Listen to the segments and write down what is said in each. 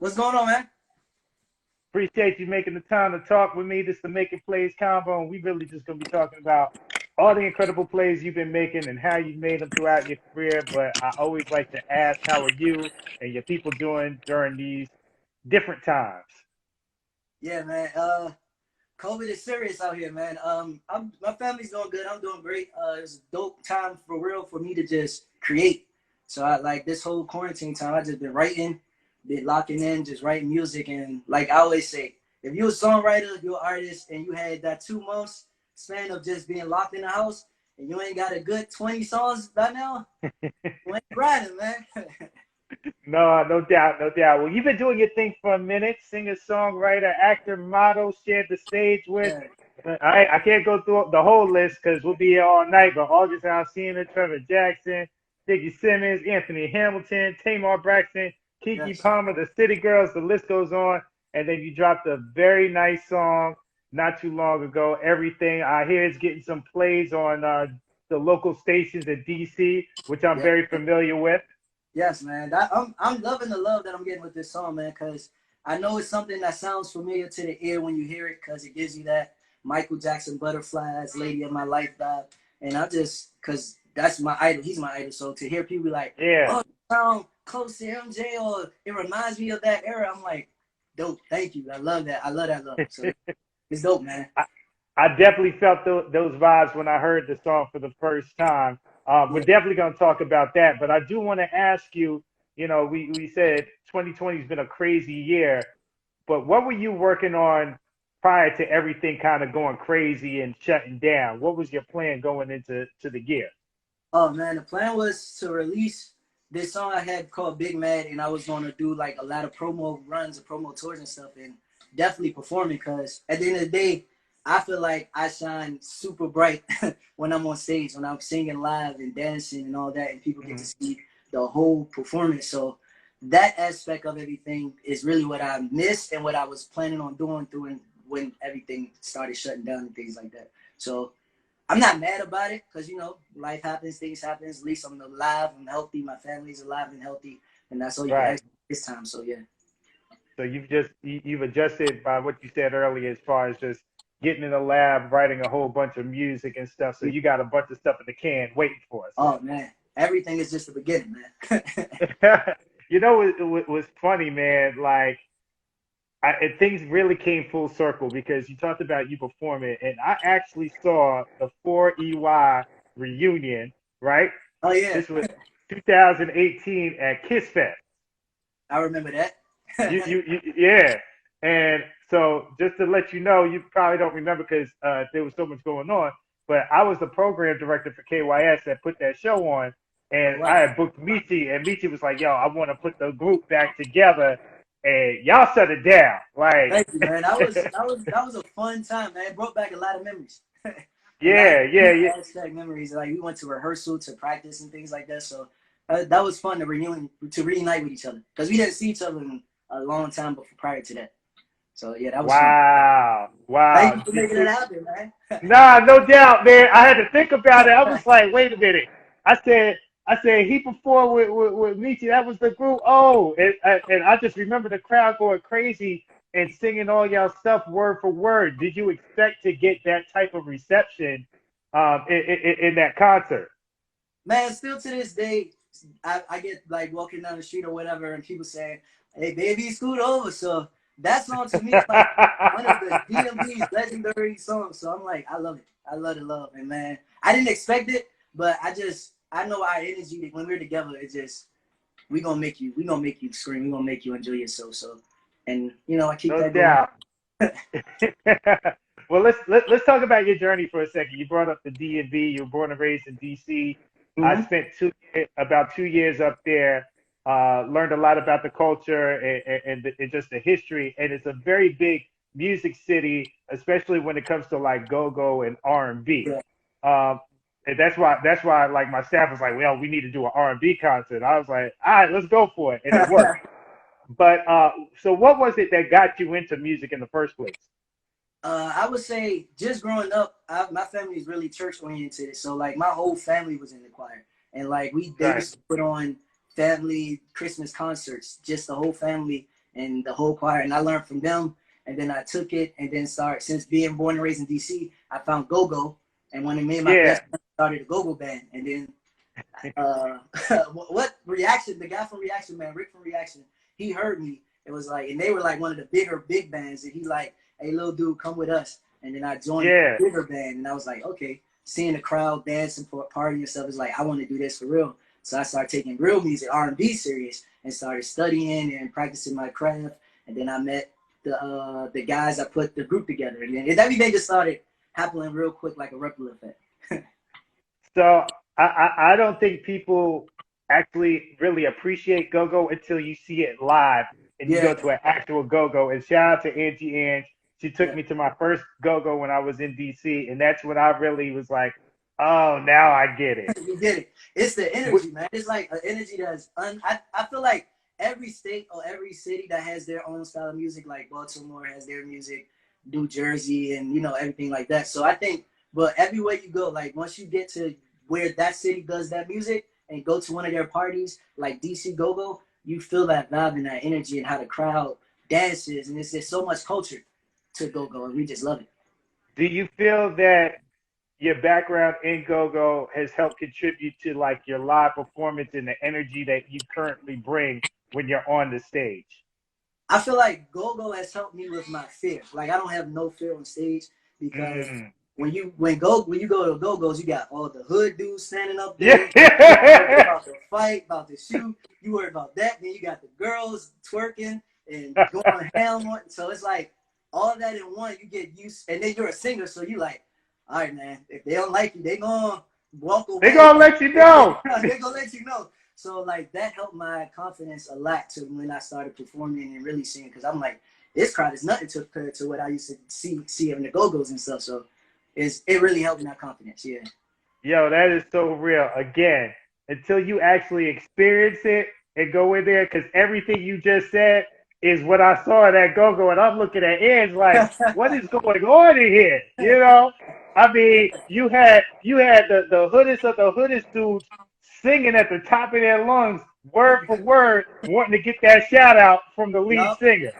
What's going on, man? Appreciate you making the time to talk with me. This is the Making Plays Convo, and we really just gonna be talking about all the incredible plays you've been making and how you made them throughout your career. But I always like to ask, how are you and your people doing during these different times? Yeah, man. COVID is serious out here, man. My family's doing good. I'm doing great. It's a dope time for real for me to just create. So I like this whole quarantine time. I just been writing, been locking in, just writing music, and like I always say, if you're a songwriter, you're an artist, and you had that 2 months span of just being locked in the house, and you ain't got a good 20 songs by now, you ain't grinding, man. No, no doubt, no doubt. Well, you've been doing your thing for a minute. Singer, songwriter, actor, model, shared the stage with. Yeah. I can't go through the whole list because we'll be here all night. But August Alsina, Trevor Jackson, Diggy Simmons, Anthony Hamilton, Tamar Braxton, Kiki Yes. Palmer, the City Girls. The list goes on. And then you dropped a very nice song not too long ago. Everything I hear is getting some plays on the local stations in DC, which I'm Yeah. very familiar with. Yes, man. I'm loving the love that I'm getting with this song, man, because I know it's something that sounds familiar to the ear when you hear it, because it gives you that Michael Jackson butterflies, lady of my life vibe. And I just, because that's my idol, he's my idol. So to hear people like, Yeah. oh, you sound close to MJ, or it reminds me of that era, I'm like, dope. Thank you. I love that. I love that love. So it's dope, man. I, I definitely felt those vibes when I heard the song for the first time. We're Yeah. definitely going to talk about that, but I do want to ask you. We said 2020 has been a crazy year, but what were you working on prior to everything kind of going crazy and shutting down? What was your plan going into the year? Oh man, the plan was to release this song I had called Big Mad, and I was gonna do like a lot of promo runs and promo tours and stuff, and definitely performing. Cause at the end of the day, I feel like I shine super bright when I'm on stage, when I'm singing live and dancing and all that, and people get to Mhm. see the whole performance. So that aspect of everything is really what I missed and what I was planning on doing through when everything started shutting down and things like that. So I'm not mad about it because life happens, things happen. At least I'm alive, I'm healthy, my family's alive and healthy, and that's all you can Right. ask this time. So yeah, So you've adjusted by what you said earlier as far as just getting in the lab, writing a whole bunch of music and stuff. So yeah. you got a bunch of stuff in the can waiting for us. Oh man, everything is just the beginning, man. It was funny, man. Like things really came full circle because you talked about you performing, and I actually saw the 4EY reunion. Right, Oh yeah, this was 2018 at Kiss Fest. I remember that. Yeah. And so just to let you know, you probably don't remember because there was so much going on, but I was the program director for KYS that put that show on, Oh and I wow, had booked Michi, and Michi was like, "Yo, I want to put the group back together," and y'all shut it down. Like, thank you, man. That was a fun time, man. It brought back a lot of memories, a lot of yeah, yeah, deep yeah. hashtag memories. Like we went to rehearsal, to practice, and things like that. So that was fun to reunite with each other because we didn't see each other in a long time before prior to that. So yeah, that was fun. Wow, Thank you wow. for making it happen, man. Nah, no doubt, man. I had to think about it. I was like, wait a minute. I said, he performed with Michi. That was the group. Oh, and I just remember the crowd going crazy and singing all y'all stuff word for word. Did you expect to get that type of reception in that concert? Man, still to this day, I get like walking down the street or whatever, and people saying, "Hey, baby, scoot over." So that song to me is like one of the DMV's legendary songs. So I'm like, I love it. I love the love, and man, I didn't expect it, but I know our energy when we're together. It's just we gonna make you scream. We gonna make you enjoy yourself. So, and I keep No that going. doubt. Well, let's talk about your journey for a second. You brought up the DMV. You were born and raised in DC. I Mm-hmm. spent about 2 years up there. Learned a lot about the culture and just the history. And it's a very big music city, especially when it comes to like go-go and R&B. Yeah. Um, and that's why like my staff was like, well, we need to do an R&B concert. I was like, all right, let's go for it, and it worked. But so what was it that got you into music in the first place? I would say just growing up, my family is really church oriented. So like my whole family was in the choir, and like they Right. used to put on family Christmas concerts, just the whole family. and the whole choir, and I learned from them. And then I took it, and then started. Since being born and raised in DC, I found GoGo, and when me and my Yeah. best friend started a GoGo band, and then uh, what reaction? The guy from Reaction, man, Rick from Reaction, he heard me. It was like, and they were like one of the bigger big bands, and he like, hey, little dude, come with us. And then I joined a Yeah. bigger band, and I was like, okay, seeing the crowd dancing for a party and stuff is like, I want to do this for real. So I started taking real music, R&B serious, and started studying and practicing my craft. And then I met the guys that put the group together, and then everything just started happening real quick, like a ripple effect. So I don't think people actually really appreciate go-go until you see it live and you Yeah, go to an actual go-go. And shout out to Angie Ange. She took yeah. me to my first go-go when I was in DC, and that's when I really was like, oh, now I get it. You get it. It's the energy, man. It's like an energy that's I feel like every state or every city that has their own style of music, like Baltimore has their music, New Jersey, and everything like that. So I think, but everywhere you go, like once you get to where that city does that music and go to one of their parties, like DC GoGo, you feel that vibe and that energy and how the crowd dances, and it's just so much culture to GoGo, and we just love it. Do you feel that your background in go-go has helped contribute to like your live performance and the energy that you currently bring when you're on the stage? I feel like GoGo has helped me with my fear. Like I don't have no fear on stage because Mm. when you go to Go-Go's, you got all the hood dudes standing up there. You worried Yeah. about the fight, about the shoot. You worried about that. Then you got the girls twerking and going ham on. So it's like all that in one. You get used, and then you're a singer, so you like, all right, man. If they don't like you, they gonna walk They away. gonna let you They know. they gonna let you know. So like that helped my confidence a lot to when I started performing and really singing, because I'm like, this crowd is nothing to compare to what I used to see in the Go-Go's and stuff. So it really helped my confidence. Yeah. Yo, that is so real. Again, until you actually experience it and go in there, because everything you just said is what I saw at that go-go, and I'm looking at Edge like, what is going on in here? You know? I mean, you had the hoodest of the hoodest dudes singing at the top of their lungs, word for word, wanting to get that shout out from the lead Yup. singer.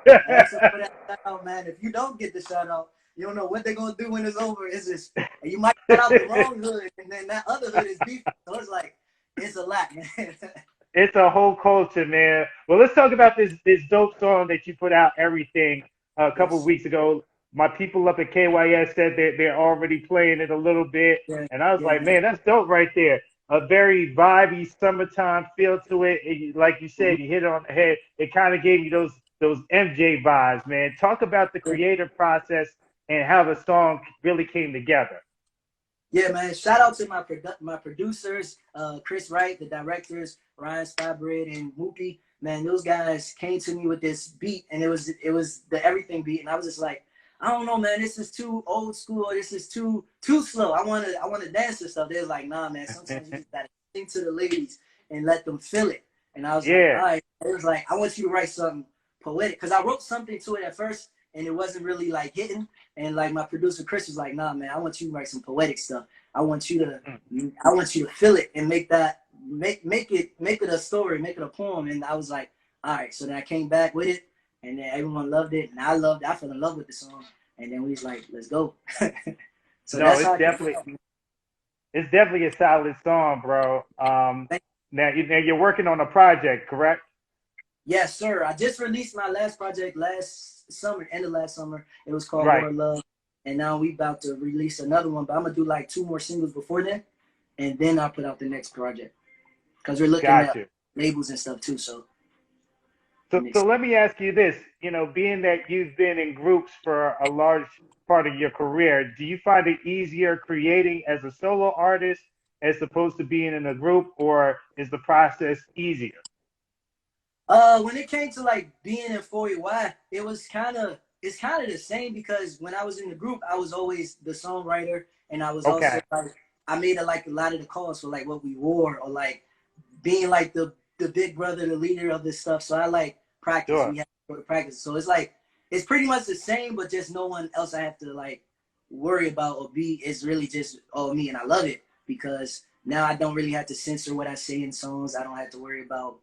Ask them for that shout out, man. If you don't get the shout out, you don't know what they're gonna do when it's over. It's just, and you might shout out the wrong hood, and then that other hood is beefing. So it's like, it's a lot, man. It's a whole culture, man. Well, let's talk about this dope song that you put out, Everything, a couple of Yes. weeks ago. My people up at KYS said that they're already playing it a little bit, Yeah. and I was Yeah, like, man. man, that's dope right there. A very vibey summertime feel to it. Like you Mhm. said, you hit it on the head. It kind of gave you those MJ vibes, man. Talk about the Yeah. creative process and how the song really came together. Yeah, man. Shout out to my producers, Chris Wright, the directors, Ryan Stybrid and Mookie. Man, those guys came to me with this beat, and it was the Everything beat, and I was just like, I don't know, man. This is too old school, or this is too slow. I wanna dance and stuff. They're like, nah, man. Sometimes you just gotta sing to the ladies and let them feel it. And I was like, all Yeah, right. It was like, I want you to write something poetic, because I wrote something to it at first, and it wasn't really like hitting. And like my producer Chris was like, nah, man, I want you to write some poetic stuff. I want you to I want you to feel it and make it a story, make it a poem. And I was like, all right. So then I came back with it, and then everyone loved it, and I loved it. I fell in love with the song, and then we was like, let's go. So no, that's it's how it came definitely out. It's definitely a solid song, bro. Now you're working on a project, correct? Yes, sir. I just released my last project last summer, end of last summer. It was called Right. War Love. And now we about to release another one, but I'm gonna do like two more singles before then, and then I'll put out the next project. Because we're looking Got at you. labels and stuff too. So So, I'm so excited. let me ask you this. Being that you've been in groups for a large part of your career, do you find it easier creating as a solo artist as opposed to being in a group, or is the process easier? When it came to like being in 4EY, it's kind of the same, because when I was in the group, I was always the songwriter, and I was also Okay, like I made a lot of the calls for like what we wore, or like being like the big brother, the leader of this stuff. So I like practice. sure. We have to go to practice. So it's like it's pretty much the same, but just no one else I have to like worry about or be. It's really just all me, and I love it because now I don't really have to censor what I say in songs. I don't have to worry about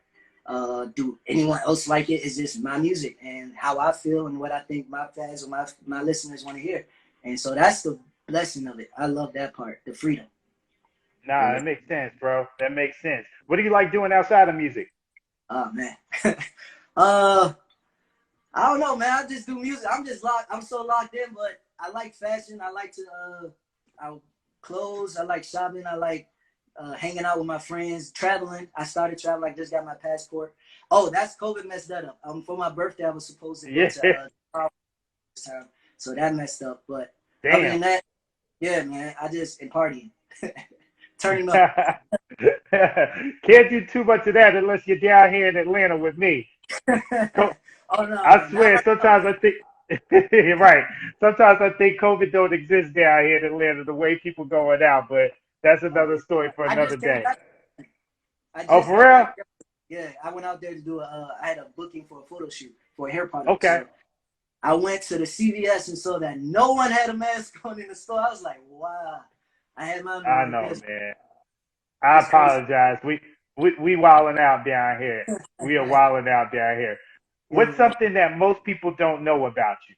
Do anyone else like it? It's just my music and how I feel and what I think my fans or my listeners want to hear. And so that's the blessing of it. I love that part, the freedom. Nah, Yeah. that makes sense, bro. That makes sense. What do you like doing outside of music? Oh man. uh, I don't know, man. I just do music. I'm just locked. I'm so locked in, but I like fashion. I like to I clothes. I like shopping. I like hanging out with my friends, traveling. I started traveling. I just got my passport. Oh, that's COVID messed that up. For my birthday, I was supposed to go Yeah. to this time, so that messed up. But other Damn. than that, yeah, man. I just and partying, turning up. Can't do too much of that unless you're down here in Atlanta with me. Oh no, I no, not swear, right now. sometimes I think you're right. Sometimes I think COVID don't exist down here in Atlanta the way people going out, but that's Oh another yeah, story for I another just came day. back. I Oh, just for got real? back. Yeah, I went out there to do a. I had a booking for a photo shoot for a hair product. Okay. So I went to the CVS and saw that no one had a mask on in the store. I was like, wow. I had mine on I like know, this. man. I It's crazy. apologize. We wilding out down here. We are wilding out down here. Yeah, What's man. something that most people don't know about you?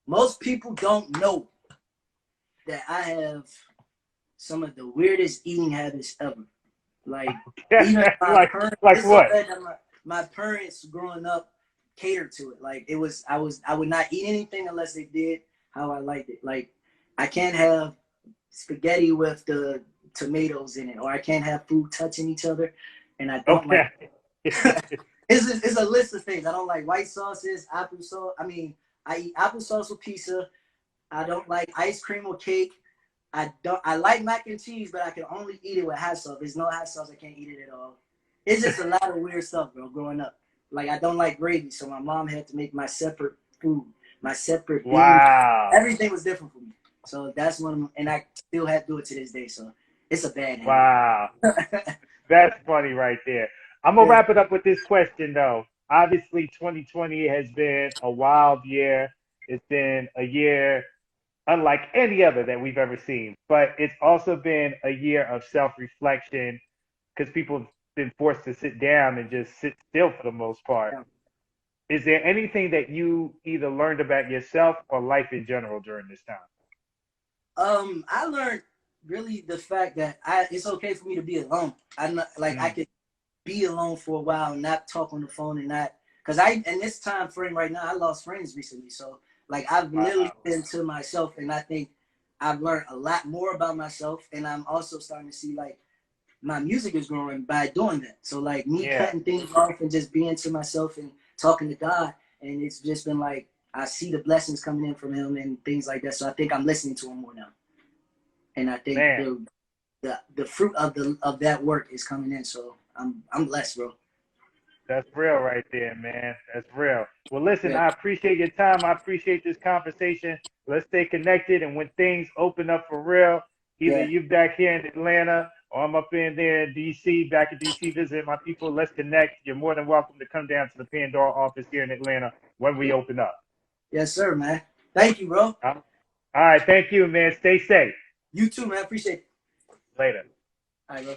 Most people don't know that I have some of the weirdest eating habits ever. Like even my like parents. like It's so what? bad that my parents growing up catered to it. Like it was, I would not eat anything unless they did how I liked it. Like I can't have spaghetti with the tomatoes in it, or I can't have food touching each other, and I don't like. Okay. It's a list of things. I don't like white sauces, apple sauce. I mean, I eat applesauce with pizza. I don't like ice cream or cake. I don't. I like mac and cheese, but I can only eat it with hot sauce. There's no hot sauce. I can't eat it at all. It's just a lot of weird stuff, bro. Growing up, like I don't like gravy, so my mom had to make my separate food, my separate bean. Wow. Everything was different for me. So that's one of them, and I still have to do it to this day. So it's a bad habit. Wow. That's funny right there. I'm gonna Yeah, wrap it up with this question though. Obviously, 2020 has been a wild year. It's been a year unlike any other that we've ever seen, but it's also been a year of self-reflection because people have been forced to sit down and just sit still for the most part. yeah. Is there anything that you either learned about yourself or life in general during this time? I learned really the fact that it's okay for me to be alone. I'm not like I Mm. could be alone for a while and not talk on the phone and not because I in this time frame right now I lost friends recently. So like I've literally Wow. been to myself and I think I've learned a lot more about myself and I'm also starting to see like my music is growing by doing that. So like me Yeah, cutting things off and just being to myself and talking to God and it's just been like I see the blessings coming in from him and things like that. So I think I'm listening to him more now. And I think man. the fruit of the of that work is coming in. So I'm blessed, bro. That's real right there, man. That's real. Well, listen, Yeah, I appreciate your time. I appreciate this conversation. Let's stay connected. And when things open up for real, either yeah, you back here in Atlanta or I'm up in there in DC, back in DC visiting my people, let's connect. You're more than welcome to come down to the Pandora office here in Atlanta when we yeah. open up. Yes, sir, man. Thank you, bro. All right. Thank you, man. Stay safe. You too, man. Appreciate it. Later. All right, bro.